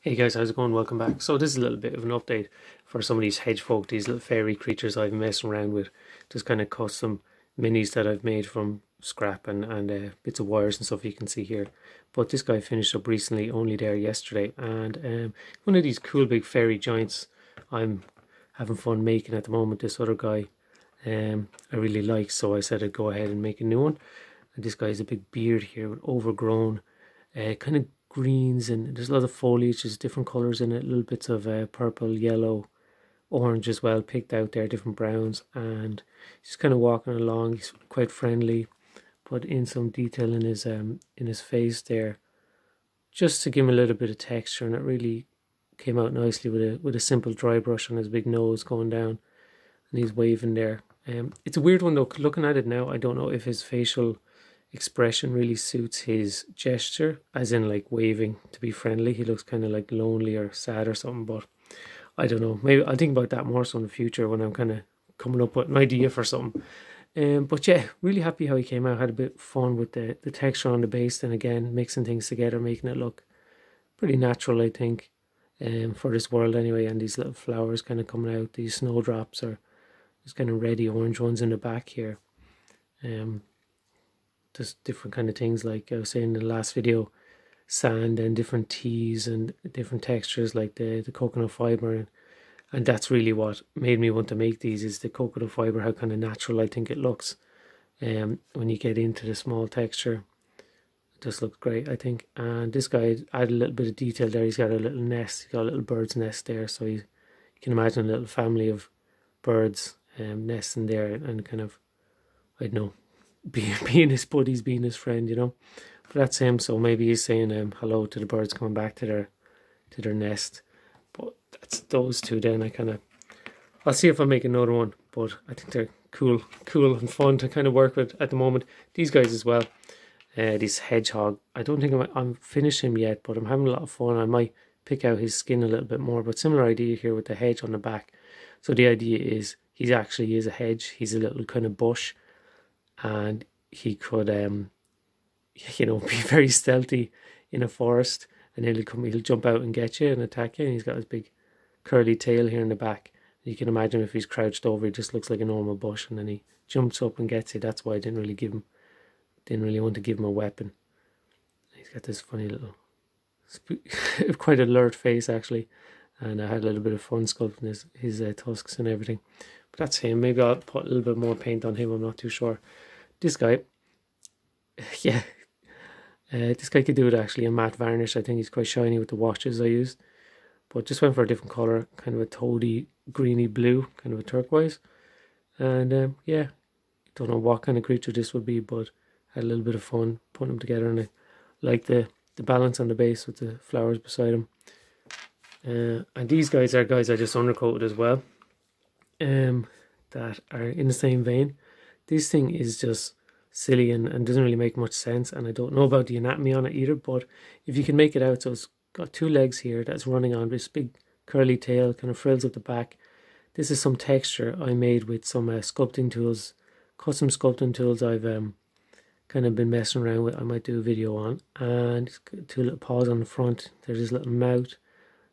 Hey guys, how's it going? Welcome back. So this is a little bit of an update for some of these hedge folk, these little fairy creatures I've been messing around with. Just kind of custom minis that I've made from scrap and bits of wires and stuff you can see here. But this guy finished up recently, only there yesterday. And one of these cool big fairy giants I'm having fun making at the moment. This other guy I really like, so I said I'd go ahead and make a new one. And this guy has a big beard here with overgrown kind of greens, and there's a lot of foliage, there's different colours in it, little bits of purple, yellow, orange as well picked out there, different browns, and he's kind of walking along. He's quite friendly, put in some detail in his face there just to give him a little bit of texture, and it really came out nicely with a simple dry brush on his big nose going down, and he's waving there. It's a weird one though, looking at it now. I don't know if his facial expression really suits his gesture, as in like waving to be friendly. He looks kind of like lonely or sad or something, but I don't know. Maybe I'll think about that more so in the future when I'm kind of coming up with an idea for something. But yeah, really happy how he came out. Had a bit of fun with the texture on the base, and again mixing things together, making it look pretty natural, I think, for this world anyway. And these little flowers kind of coming out, these snowdrops, or these kind of reddy orange ones in the back here. Just different kind of things, like I was saying in the last video, sand and different teas and different textures, like the coconut fibre, and that's really what made me want to make these, is the coconut fibre, how kind of natural I think it looks when you get into the small texture. It just looks great, I think. And this guy added a little bit of detail there. He's got a little nest, he's got a little bird's nest there, so you can imagine a little family of birds nesting there, and kind of, I don't know, being his buddies, being his friend, you know. But that's him, so maybe he's saying hello to the birds coming back to their nest. But that's those two then. I'll see if I make another one, but I think they're cool and fun to kind of work with at the moment. These guys as well, this hedgehog, I don't think I'm finished him yet, but I'm having a lot of fun. I might pick out his skin a little bit more, but similar idea here with the hedge on the back. So the idea is he actually is a hedge. He's a little kind of bush, and he could you know, be very stealthy in a forest, and he'll jump out and get you and attack you. And he's got his big curly tail here in the back. You can imagine if he's crouched over, he just looks like a normal bush, and then he jumps up and gets you. That's why I didn't really want to give him a weapon. He's got this funny little quite alert face actually, and I had a little bit of fun sculpting his tusks and everything. But that's him. Maybe I'll put a little bit more paint on him, I'm not too sure. This guy, yeah, this guy could do it actually in matte varnish. I think he's quite shiny with the washes I used, but just went for a different colour, kind of a toady greeny blue, kind of a turquoise. And yeah, don't know what kind of creature this would be, but had a little bit of fun putting them together, and I like the balance on the base with the flowers beside them. And these guys are guys I just undercoated as well, that are in the same vein. This thing is just silly and doesn't really make much sense, and I don't know about the anatomy on it either, but if you can make it out, so it's got two legs here that's running on this big curly tail, kind of frills up the back. This is some texture I made with some sculpting tools, custom sculpting tools I've kind of been messing around with. I might do a video on. And it's got two little paws on the front. There's his little mouth,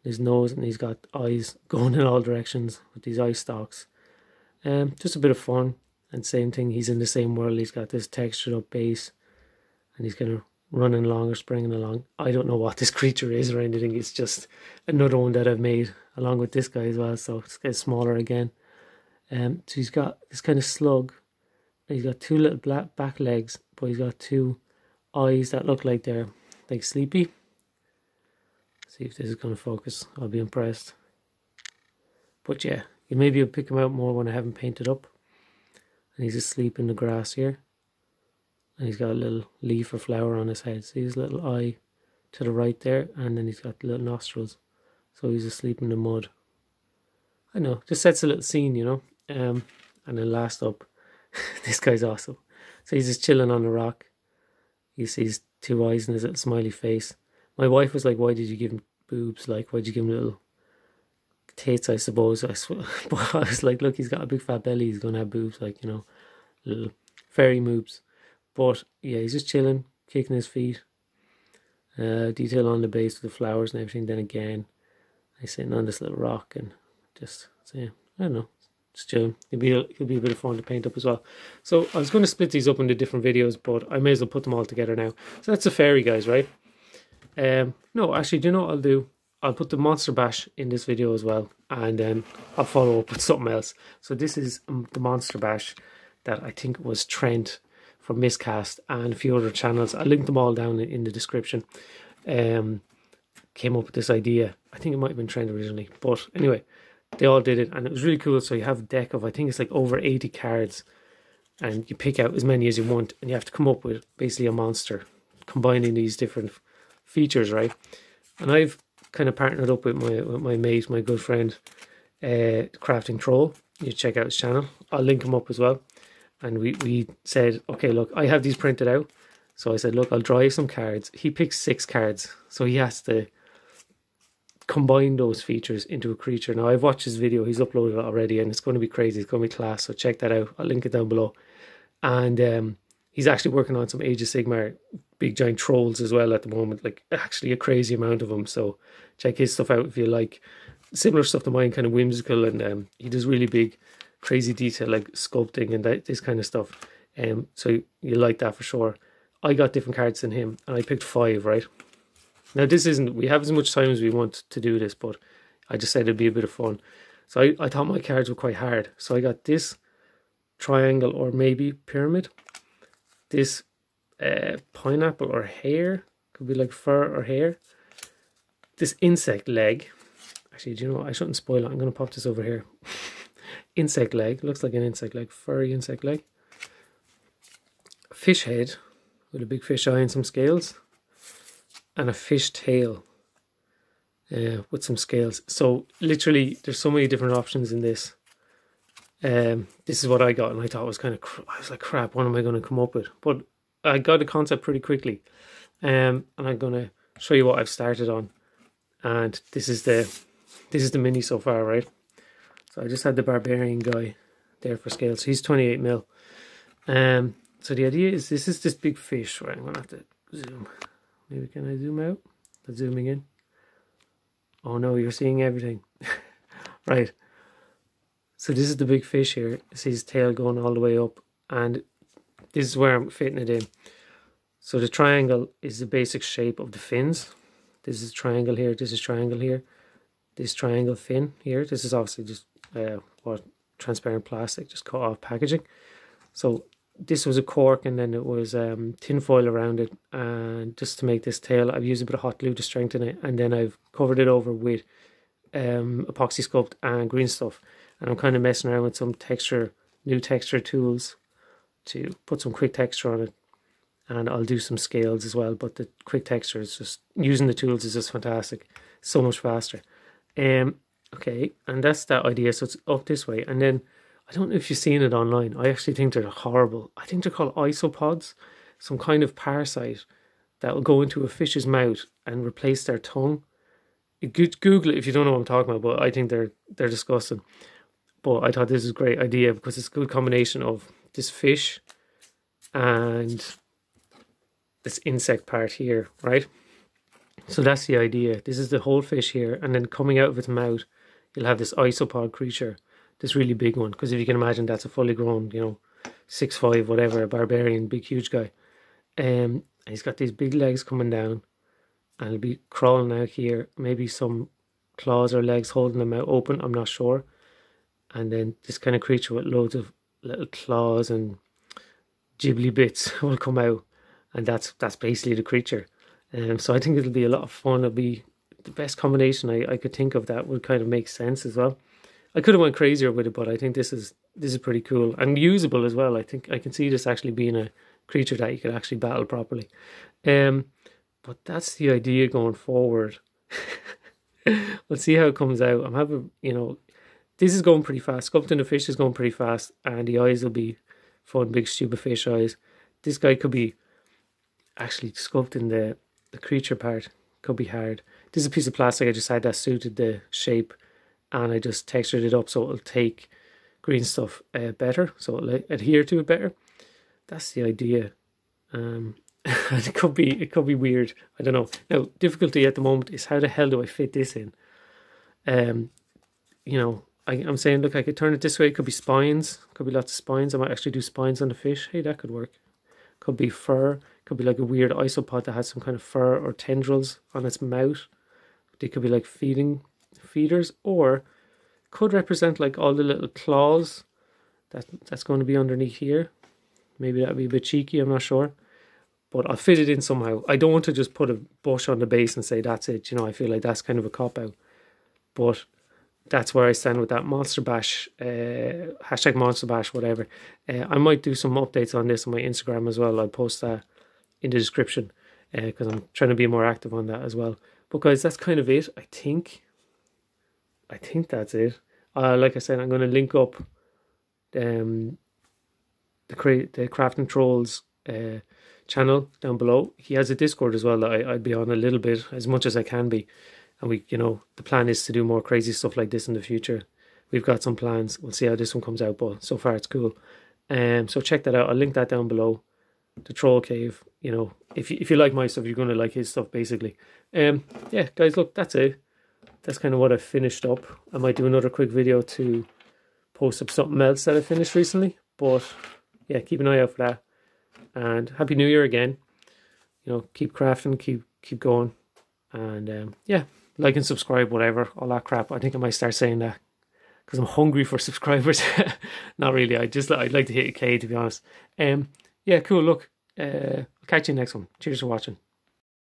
his nose, and he's got eyes going in all directions with these eye stalks. Just a bit of fun. And same thing, he's in the same world. He's got this textured up base, and he's kind of running along or springing along. I don't know what this creature is or anything. It's just another one that I've made along with this guy as well, so it's getting smaller again. So he's got this kind of slug. He's got two little black back legs, but he's got two eyes that look like they're like sleepy. See if this is going to focus. I'll be impressed. But yeah, maybe you'll pick him out more when I haven't painted up. And he's asleep in the grass here. And he's got a little leaf or flower on his head. See his little eye to the right there, and then he's got little nostrils. So he's asleep in the mud. I know, just sets a little scene, you know. And then last up, this guy's awesome. So he's just chilling on the rock. You see his two eyes and his little smiley face. My wife was like, why did you give him boobs? Like, why'd you give him little tits, I suppose. But I was like, look, he's got a big fat belly. He's going to have boobs, like, you know, little fairy moves. But yeah, he's just chilling, kicking his feet. detail on the base with the flowers and everything. Then again, he's sitting on this little rock and just, so yeah, I don't know, just chilling. It'll be a bit of fun to paint up as well. So I was going to split these up into different videos, but I may as well put them all together now. So that's the fairy guys, right? No, actually, do you know what I'll do? I'll put the monster bash in this video as well, and then I'll follow up with something else. So this is the monster bash that I think was Trent from Miscast and a few other channels. I'll link them all down in the description. Came up with this idea. I think it might have been Trent originally, but anyway, they all did it, and it was really cool. So you have a deck of, I think it's like over 80 cards, and you pick out as many as you want, and you have to come up with basically a monster, combining these different features, right? And I've kind of partnered up with my mate, my good friend, Crafting Troll. You check out his channel. I'll link him up as well. And we said, okay, look, I have these printed out. So I said, look, I'll draw you some cards. He picks 6 cards, so he has to combine those features into a creature. Now, I've watched his video. He's uploaded it already, and it's going to be crazy. It's going to be class, so check that out. I'll link it down below. And he's actually working on some Age of Sigmar big giant trolls as well at the moment, like actually a crazy amount of them. So check his stuff out if you like similar stuff to mine, kind of whimsical, and he does really big crazy detail like sculpting and this kind of stuff. So you like that for sure. I got different cards than him, and I picked 5, right? Now this isn't, we have as much time as we want to do this, but I just said it'd be a bit of fun. So I thought my cards were quite hard. So I got this triangle or maybe pyramid, this pineapple or hair, could be like fur or hair, this insect leg. Actually, do you know what? I shouldn't spoil it. I'm going to pop this over here. Insect leg, looks like an insect leg, furry insect leg. Fish head with a big fish eye and some scales, and a fish tail with some scales. So literally there's so many different options in this. This is what I got, and I thought it was kind of, I was like, crap, what am I going to come up with? But I got the concept pretty quickly, and I'm going to show you what I've started on. And this is the mini so far, right? So I just had the barbarian guy there for scale. So he's 28 mil. So the idea is this is this big fish, right? I'm going to have to zoom. Maybe can I zoom out? That's zooming in. Oh no, you're seeing everything. Right. So this is the big fish here. You see his tail going all the way up, and this is where I'm fitting it in. So the triangle is the basic shape of the fins. This is triangle here, this is triangle here, this triangle fin here. This is obviously just transparent plastic, just cut off packaging. So this was a cork, and then it was tin foil around it, and just to make this tail I've used a bit of hot glue to strengthen it, and then I've covered it over with epoxy sculpt and green stuff. And I'm kind of messing around with some new texture tools to put some quick texture on it, and I'll do some scales as well. But the quick texture is just, using the tools is just fantastic, so much faster. Okay, and that's that idea. So it's up this way, and then I don't know if you've seen it online. I actually think they're horrible. I think they're called isopods, some kind of parasite that will go into a fish's mouth and replace their tongue. Google it if you don't know what I'm talking about, but I think they're disgusting. But I thought this was a great idea because it's a good combination of this fish and this insect part here, right? So that's the idea. This is the whole fish here, and then coming out of its mouth, you'll have this isopod creature, this really big one. Because if you can imagine, that's a fully grown, 6'5", whatever, a barbarian, big, huge guy. And he's got these big legs coming down, and he'll be crawling out here. Maybe some claws or legs holding them out open, I'm not sure. And then this kind of creature with loads of little claws and gibbly bits will come out, and that's basically the creature. So I think it'll be a lot of fun. It'll be the best combination I could think of that would kind of make sense as well. I could have went crazier with it, but I think this is pretty cool and usable as well. I think I can see this actually being a creature that you could actually battle properly. But that's the idea going forward. We'll see how it comes out. I'm having, this is going pretty fast. Sculpting the fish is going pretty fast, and the eyes will be fun, big stupid fish eyes. This guy could be actually sculpting the creature part. Could be hard. This is a piece of plastic I just had that suited the shape, and I just textured it up so it'll take green stuff better, so it'll adhere to it better. That's the idea. And it could be weird. I don't know. Now, difficulty at the moment is how the hell do I fit this in? You know, I'm saying, look, I could turn it this way. It could be spines. Could be lots of spines. I might actually do spines on the fish. Hey, that could work. Could be fur. Could be like a weird isopod that has some kind of fur or tendrils on its mouth. They could be like feeders, or could represent like all the little claws that's going to be underneath here. Maybe that'd be a bit cheeky, I'm not sure. But I'll fit it in somehow. I don't want to just put a bush on the base and say that's it. You know, I feel like that's kind of a cop-out. But that's where I stand with that Monster Bash, hashtag Monster Bash, whatever. I might do some updates on this on my Instagram as well. I'll post that in the description because I'm trying to be more active on that as well. But guys, that's kind of it. I think that's it. Like I said, I'm going to link up the Crafting Trolls channel down below. He has a Discord as well that I'd be on a little bit, as much as I can be. And we, you know, the plan is to do more crazy stuff like this in the future. We've got some plans. We'll see how this one comes out, but so far it's cool. So check that out. I'll link that down below. The Troll Cave. You know, if you like my stuff, you're going to like his stuff, basically. Yeah, guys, look, that's it. That's kind of what I've finished up. I might do another quick video to post up something else that I finished recently. But yeah, keep an eye out for that. And Happy New Year again. You know, keep crafting, keep going. And yeah, like and subscribe, whatever, all that crap. I think I might start saying that because I'm hungry for subscribers. Not really. I'd like to hit a K, to be honest. Yeah, cool. Look, I'll catch you next one. Cheers for watching.